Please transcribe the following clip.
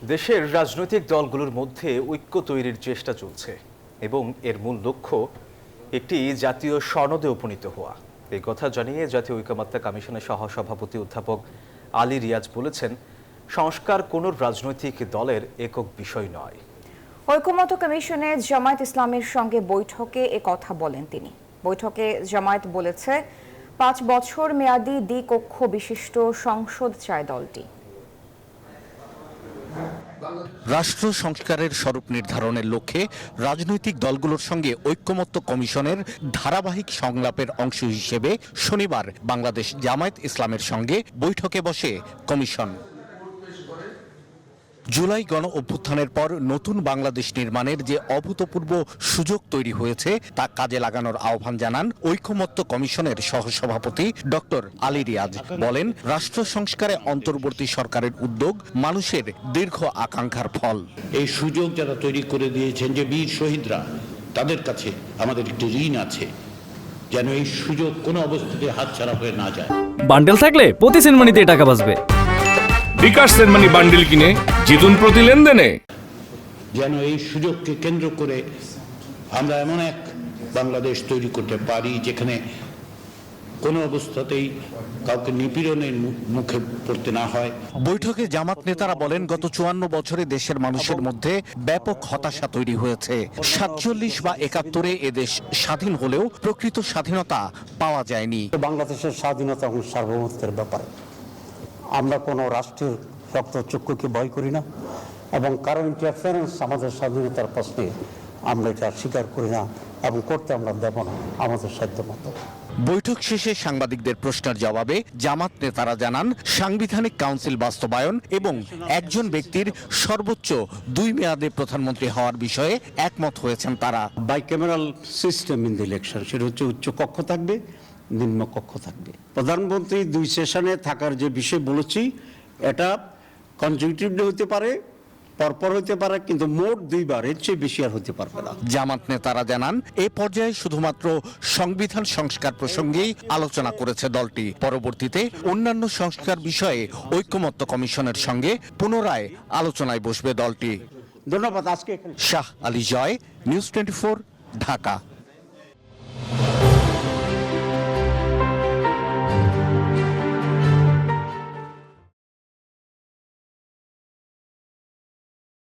দেশের রাজনৈতিক দলগুলোর মধ্যে ঐক্য তৈরির চেষ্টা চলছে এবং এর মূল লক্ষ্য একটি জাতীয় সনদে উপনীত হওয়া। এই কথা জানিয়ে জাতীয় ঐকমত্য কমিশনের সহসভাপতি অধ্যাপক আলী রিয়াজ বলেছেন, সংস্কার কোনো রাজনৈতিক দলের একক বিষয় নয়। ঐকমত্য কমিশনে জামায়াত ইসলামের সঙ্গে বৈঠকে কথা বলেন তিনি। বৈঠকে জামায়াত বলেছে ৫ বছর মেয়াদী দ্বিকক্ষ বিশিষ্ট সংসদ চায় দলটি। রাষ্ট্র সংস্কারের স্বরূপ নির্ধারণের লক্ষ্যে রাজনৈতিক দলগুলোর সঙ্গে ঐকমত্য কমিশনের ধারাবাহিক সংলাপের অংশ হিসেবে শনিবার বাংলাদেশ জামায়াত ইসলামের সঙ্গে বৈঠকে বসে কমিশন। জুলাই গণ অভ্যুত্থানের পর নতুন বাংলাদেশ নির্মাণের যে অভূতপূর্ব সুযোগ তৈরি হয়েছে তা কাজে লাগানোর আহ্বান জানান ঐকমত্য কমিশনের সহসভাপতি ডক্টর আলী রিয়াজ। বলেন, রাষ্ট্র সংস্কারে অন্তর্বর্তী সরকারের উদ্যোগ মানুষের দীর্ঘ আকাঙ্ক্ষার ফল। এই সুযোগ যারা তৈরি করে দিয়েছেন, যে বীর শহীদরা, তাদের কাছে আমাদের একটি ঋণ আছে, যেন এই সুযোগ কোনো অবস্থাতে হাতছাড়া হয়ে না যায়। বান্ডেল থাকলে প্রতি সেনমানিতে টাকা বাঁচবে। বিকাশ সেনমানি বান্ডেল কিনে জিতুন প্রতি লেনদেনে। যেন এই সুযোগকে কেন্দ্র করে আমরা এমন এক বাংলাদেশ তৈরি করতে পারি যেখানে কোনো অবস্থাতেই কাউকে নিপীড়নের মুখে পড়তে না হয়। বৈঠকে জামাত নেতারা বলেন, গত ৫৪ বছরে দেশের মানুষের মধ্যে ব্যাপক হতাশা তৈরি হয়েছে। ৪৭ বা ৭১-এ এদেশ স্বাধীন হলেও প্রকৃত স্বাধীনতা পাওয়া যায়নি। বাংলাদেশের স্বাধীনতা এবং সার্বভৌমত্বের ব্যাপারে আমরা কোনো রাষ্ট্রের রক্তচক্ষুকে ভয় করি না এবং কারো ইন্টারফারেন্স আমাদের স্বাধীনতার প্রশ্নে আমরা এটা স্বীকার করি না এবং করতে আমরা দেব না আমাদের সাধ্যমতো। বৈঠক শেষে সাংবাদিকদের প্রশ্নের জবাবে জামাত নেতারা জানান, সাংবিধানিক কাউন্সিল বাস্তবায়ন এবং একজন ব্যক্তির সর্বোচ্চ ২ মেয়াদে প্রধানমন্ত্রী হওয়ার বিষয়ে একমত হয়েছেন তারা। Bicameral system in the election, সেটা হচ্ছে উচ্চ কক্ষ থাকবে, নিম্ন কক্ষ থাকবে। প্রধানমন্ত্রী ২ সেশনে থাকার যে বিষয় বলেছি, এটা কনজিকিউটিভলি হতে পারে, পরপর হতে পারে, কিন্তু মোট ২ বার, এর চেয়ে বেশি আর হতে পারবে না। জামাত নেতারা জানান, এ পর্যায়ে শুধুমাত্র সংবিধান সংস্কার প্রসঙ্গেই আলোচনা করেছে দলটি। পরবর্তীতে অন্যান্য সংস্কার বিষয়ে ঐকমত্য কমিশনের সঙ্গে পুনরায় আলোচনায় বসবে দলটি। ধন্যবাদ। আজকে শাহ আলী জয়, নিউজ 24, ঢাকা।